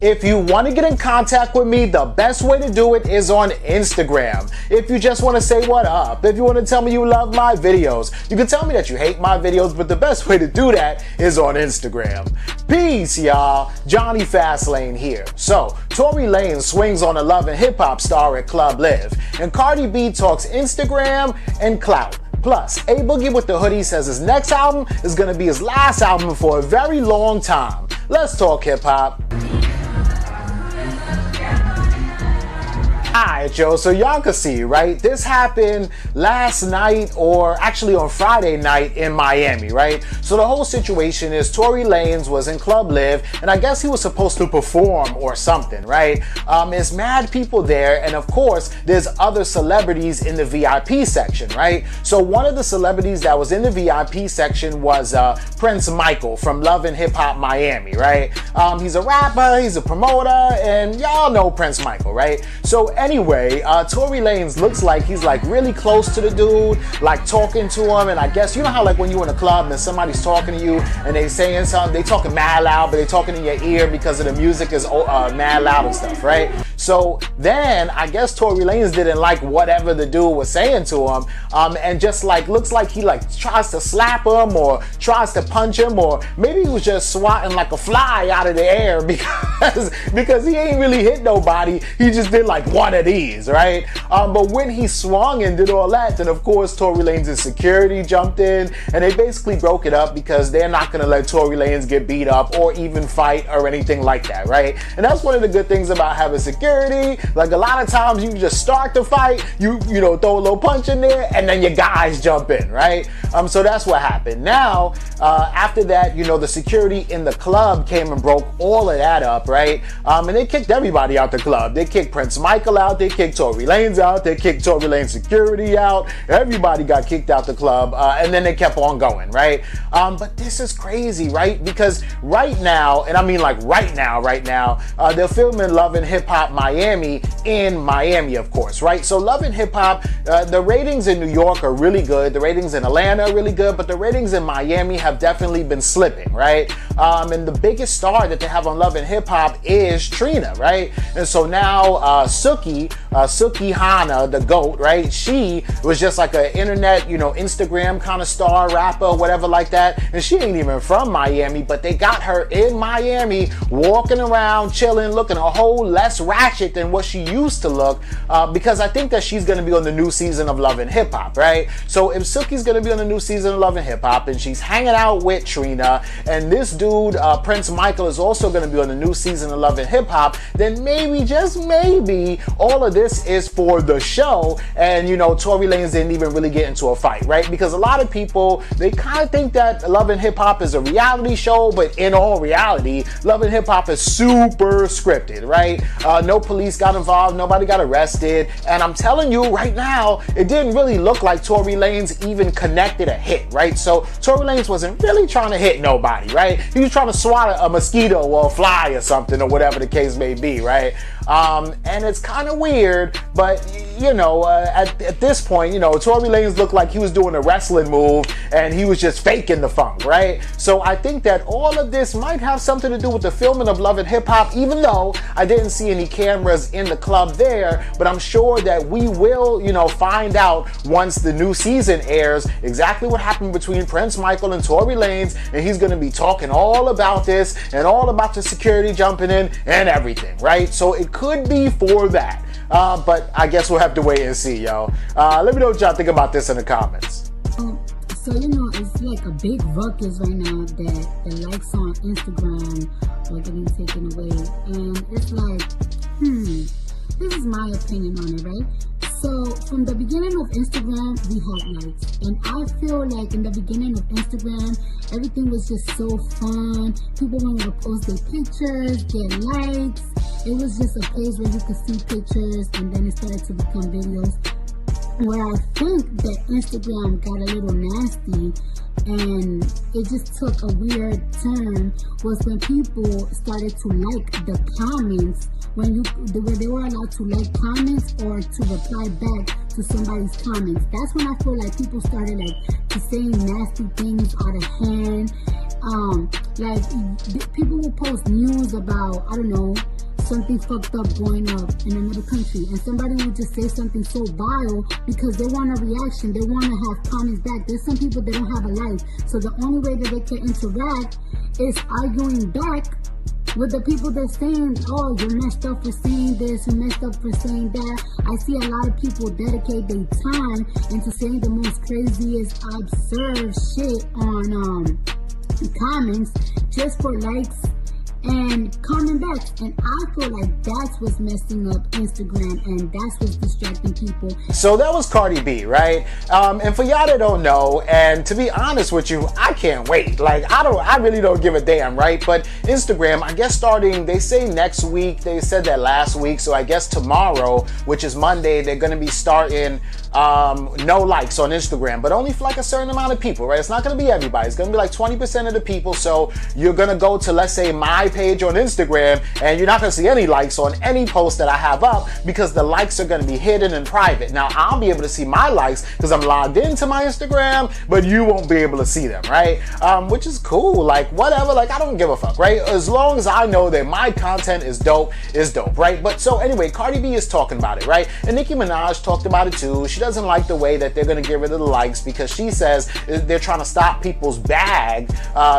If you want to get in contact with me, the best way to do it is on Instagram. If you just want to say what up, if you want to tell me you love my videos, you can tell me that you hate my videos, but the best way to do that is on Instagram. Peace, y'all. Jonny Fastlane here. So, Tory Lanez swings on a love and hip hop star at Club LAHH, and Cardi B talks Instagram and clout. Plus, Boogie Wit Da Hoodie says his next album is going to be his last album for a very long time. Let's talk hip hop. Alright, yo, so y'all can see, right? This happened last night, or actually on Friday night in Miami, right? So the whole situation is Tory Lanez was in Club LAHH, and I guess he was supposed to perform or something, right? There's mad people there, and of course, there's other celebrities in the VIP section, right? So one of the celebrities that was in the VIP section was Prince Michael from Love and Hip Hop Miami, right? He's a rapper, he's a promoter, and y'all know Prince Michael, right? So anyway, Tory Lanez looks like he's like really close to the dude, like talking to him, and I guess you know how like when you're in a club and somebody's talking to you and they saying something, they talking mad loud, but they talking in your ear because of the music is mad loud and stuff, right? So then I guess Tory Lanez didn't like whatever the dude was saying to him, and just like looks like he like tries to slap him or tries to punch him, or maybe he was just swatting like a fly out of the air because he ain't really hit nobody. He just did like one of these, right? But when he swung and did all that, then of course Tory Lanez's security jumped in, and they basically broke it up because they're not gonna let Tory Lanez get beat up or even fight or anything like that, right? And that's one of the good things about having security. Like a lot of times you just start the fight, you know, throw a little punch in there, and then your guys jump in, right? So that's what happened. Now, after that, you know, the security in the club came and broke all of that up, right? And they kicked everybody out the club. They kicked Prince Michael out, they kicked Tory Lanez out, they kicked Tory Lanez security out, everybody got kicked out the club, and then they kept on going, right? But this is crazy, right? Because right now, and I mean like right now, they're filming Love and Hip Hop Miami in Miami, of course, right? So Love and Hip Hop, the ratings in New York are really good, the ratings in Atlanta are really good, but the ratings in Miami have definitely been slipping, right? And the biggest star that they have on Love and Hip Hop is Trina, right? And so now Suki Hana, the GOAT, right? She was just like an internet, you know, Instagram kind of star, rapper, whatever like that. And she ain't even from Miami, but they got her in Miami, walking around, chilling, looking a whole less ratchet than what she used to look, because I think that she's gonna be on the new season of Love and Hip Hop, right? So if Suki's gonna be on the new season of Love and Hip Hop, and she's hanging out with Trina, and this dude, Prince Michael, is also gonna be on the new season of Love and Hip Hop, then maybe, just maybe, all of this is for the show, and you know, Tory Lanez didn't even really get into a fight, right? Because a lot of people, they kind of think that Love and Hip Hop is a reality show, but in all reality, Love and Hip Hop is super scripted, right? No police got involved, nobody got arrested, and I'm telling you right now, it didn't really look like Tory Lanez even connected a hit, right? So Tory Lanez wasn't really trying to hit nobody, right? He was trying to swat a mosquito or a fly or something, or whatever the case may be, right? And it's kind of weird, but you know, at this point, you know, Tory Lanez looked like he was doing a wrestling move and he was just faking the funk, right? So I think that all of this might have something to do with the filming of Love and Hip Hop, even though I didn't see any cameras in the club there, but I'm sure that we will, you know, find out once the new season airs exactly what happened between Prince Michael and Tory Lanez, and he's gonna be talking all about this and all about the security jumping in and everything, right? So it could be for that. But I guess we'll have to wait and see, yo. Let me know what y'all think about this in the comments. So, you know, it's like a big ruckus right now that the likes on Instagram are getting taken away. And it's like, this is my opinion on it, right? So, from the beginning of Instagram, we had likes. And I feel like in the beginning of Instagram, everything was just so fun. People wanted to post their pictures, get likes. It was just a place where you could see pictures, and then it started to become videos. Where I think that Instagram got a little nasty and it just took a weird turn was when people started to like the comments, when they were allowed to like comments or to reply back to somebody's comments. That's when I feel like people started like to saying nasty things out of hand. Like people will post news about, I don't know, something fucked up going up in another country, and somebody will just say something so vile because they want a reaction, they want to have comments back. There's some people that don't have a life, so the only way that they can interact is arguing back with the people that's saying, oh, you're messed up for saying this, you're messed up for saying that. I see a lot of people dedicate their time into saying the most craziest, absurd shit on comments just for likes and comment back. And I feel like that's what's messing up Instagram, and that's what's distracting people. So that was Cardi B, right? And for y'all that don't know, and to be honest with you, I can't wait. Like, I really don't give a damn, right? But Instagram, I guess starting, they say next week, they said that last week, so I guess tomorrow, which is Monday, they're gonna be starting no likes on Instagram, but only for like a certain amount of people, right? It's not gonna be everybody. It's gonna be like 20% of the people. So you're gonna go to, let's say, my page on Instagram, and you're not gonna see any likes on any post that I have up because the likes are gonna be hidden and private. Now I'll be able to see my likes because I'm logged into my Instagram, but you won't be able to see them, right? Which is cool, like whatever, like I don't give a fuck, right? As long as I know that my content is dope, right? But so anyway, Cardi B is talking about it, right? And Nicki Minaj talked about it too. She doesn't like the way that they're gonna get rid of the likes because she says they're trying to stop people's bag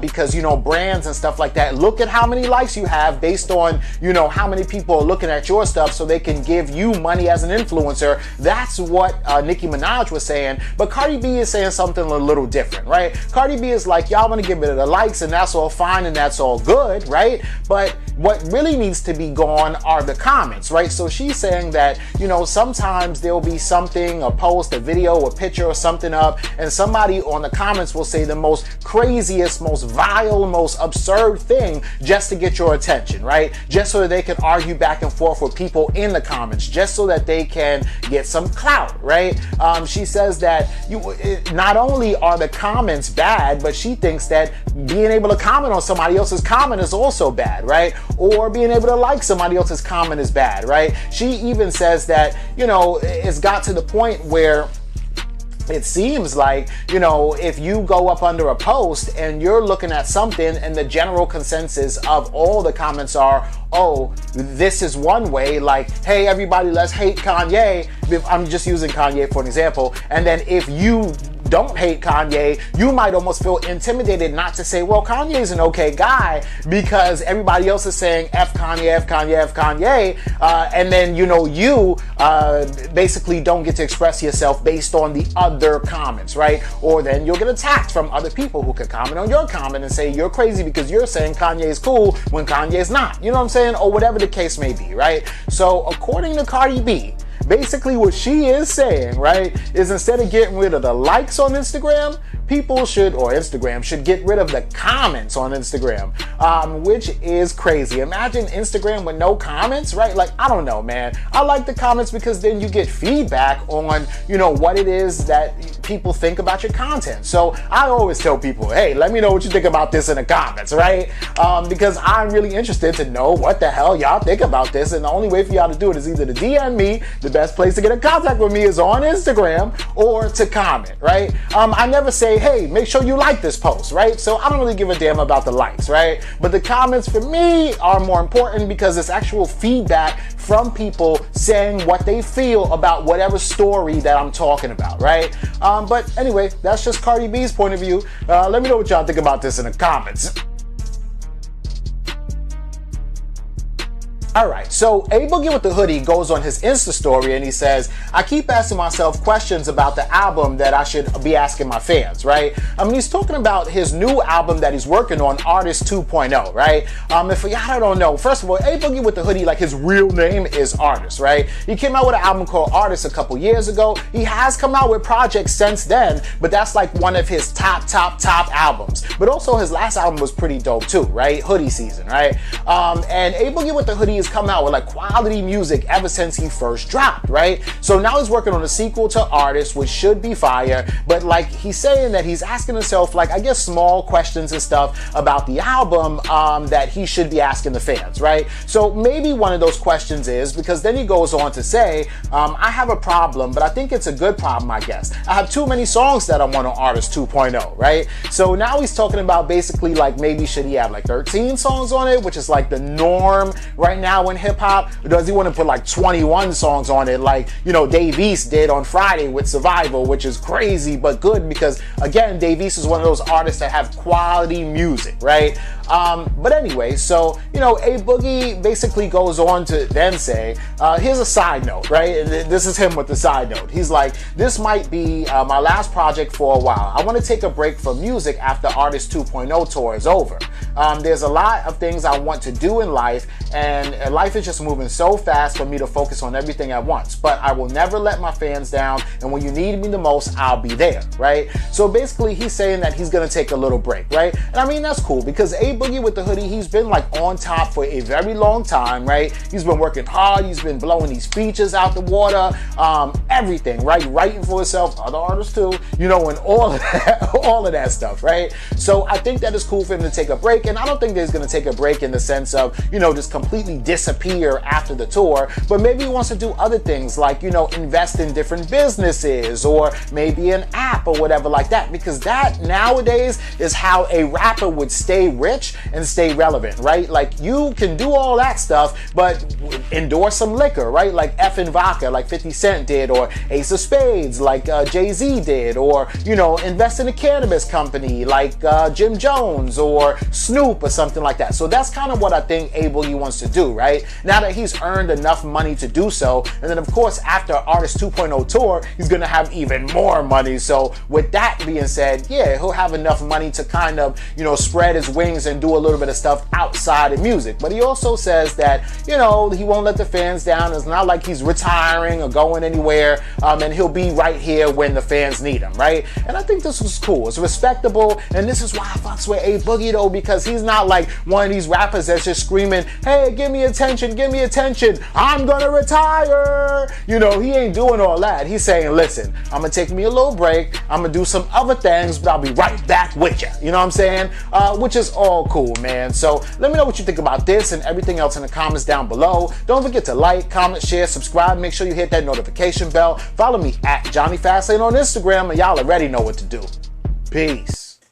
because, you know, brands and stuff like that look at how many likes you have based on, you know, how many people are looking at your stuff so they can give you money as an influencer. That's what Nicki Minaj was saying. But Cardi B is saying something a little different, right? Cardi B is like, y'all want to get rid of the likes and that's all fine and that's all good, right? But what really needs to be gone are the comments, right? So she's saying that, you know, sometimes there'll be something, a post, a video, a picture or something up, and somebody on the comments will say the most craziest, most vile, most absurd thing just to get your attention, right? Just so that they can argue back and forth with people in the comments, just so that they can get some clout, right? She says that not only are the comments bad, but she thinks that being able to comment on somebody else's comment is also bad, right? Or being able to like somebody else's comment is bad, right? She even says that, you know, it's got to the point where it seems like, you know, if you go up under a post and you're looking at something and the general consensus of all the comments are, oh, this is one way, like, hey, everybody, let's hate Kanye. I'm just using Kanye for an example. And then if you don't hate Kanye, you might almost feel intimidated not to say, well, Kanye's an okay guy because everybody else is saying F Kanye, F Kanye, F Kanye. And then, you know, you basically don't get to express yourself based on the other comments, right? Or then you'll get attacked from other people who could comment on your comment and say you're crazy because you're saying Kanye's cool when Kanye's not. You know what I'm saying? Or whatever the case may be, right? So according to Cardi B, basically what she is saying, right, is instead of getting rid of the likes on Instagram, people should, or Instagram should get rid of the comments on Instagram, which is crazy. Imagine Instagram with no comments, right? Like, I don't know, man. I like the comments because then you get feedback on, you know, what it is that people think about your content. So I always tell people, hey, let me know what you think about this in the comments, right? Because I'm really interested to know what the hell y'all think about this. And the only way for y'all to do it is either to DM me. The best place to get in contact with me is on Instagram, or to comment, right? I never say, hey, make sure you like this post, right? So I don't really give a damn about the likes, right? But the comments for me are more important because it's actual feedback from people saying what they feel about whatever story that I'm talking about, right? But anyway, that's just Cardi B's point of view. Let me know what y'all think about this in the comments. Alright, so A Boogie Wit Da Hoodie goes on his Insta story and he says, I keep asking myself questions about the album that I should be asking my fans, right? I mean, he's talking about his new album that he's working on, Artist 2.0, right? And for y'all that don't know, first of all, A Boogie Wit Da Hoodie, like his real name is Artist, right? He came out with an album called Artist a couple years ago. He has come out with projects since then, but that's like one of his top albums. But also his last album was pretty dope too, right? Hoodie Season, right? And A Boogie Wit Da Hoodie is come out with like quality music ever since he first dropped, right? So now he's working on a sequel to Artist, which should be fire, but like he's saying that he's asking himself, like, I guess small questions and stuff about the album that he should be asking the fans, right? So maybe one of those questions is, because then he goes on to say, I have a problem, but I think it's a good problem, I guess. I have too many songs that I want on Artist 2.0, right? So now he's talking about basically like maybe should he have like 13 songs on it, which is like the norm right now now in hip hop, or does he want to put like 21 songs on it, like, you know, Dave East did on Friday with Survival, which is crazy but good because, again, Dave East is one of those artists that have quality music, right? But anyway, so, you know, A Boogie basically goes on to then say, here's a side note, right? This is him with the side note. He's like, this might be my last project for a while. I want to take a break from music after Artist 2.0 tour is over. There's a lot of things I want to do in life, and life is just moving so fast for me to focus on everything at once. But I will never let my fans down, and when you need me the most, I'll be there, right? So basically, he's saying that he's gonna take a little break, right? And I mean, that's cool because A Boogie with the Hoodie, he's been like on top for a very long time, right? He's been working hard, he's been blowing these features out the water, everything, right? Writing for himself, other artists too, you know, and all of that stuff, right? So I think that it's cool for him to take a break, and I don't think that he's gonna take a break in the sense of, you know, just completely disappear after the tour, but maybe he wants to do other things like, you know, invest in different businesses or maybe an app or whatever like that, because that nowadays is how a rapper would stay rich and stay relevant, right? Like, you can do all that stuff, but endorse some liquor, right? Like Effin' Vodka, like 50 Cent did, or Ace of Spades, like Jay-Z did, or, you know, invest in a cannabis company like Jim Jones or Snoop or something like that. So that's kind of what I think A Boogie wants to do, right? Now that he's earned enough money to do so, and then of course after Artist 2.0 tour, he's gonna have even more money. So with that being said, yeah, he'll have enough money to kind of, you know, spread his wings and do a little bit of stuff outside of music. But he also says that, you know, he won't let the fans down. It's not like he's retiring or going anywhere, and he'll be right here when the fans need him, right? And I think this was cool. It's respectable, and this is why I fucks with A Boogie though, because he's not like one of these rappers that's just screaming, hey, give me attention, I'm gonna retire. You know, he ain't doing all that. He's saying, listen, I'm gonna take me a little break, I'm gonna do some other things, but I'll be right back with you. You know what I'm saying? Which is all cool, man. So let me know what you think about this and everything else in the comments down below. Don't forget to like, comment, share, subscribe. Make sure you hit that notification bell. Follow me at Jonny Fastlane on Instagram, and y'all already know what to do. Peace.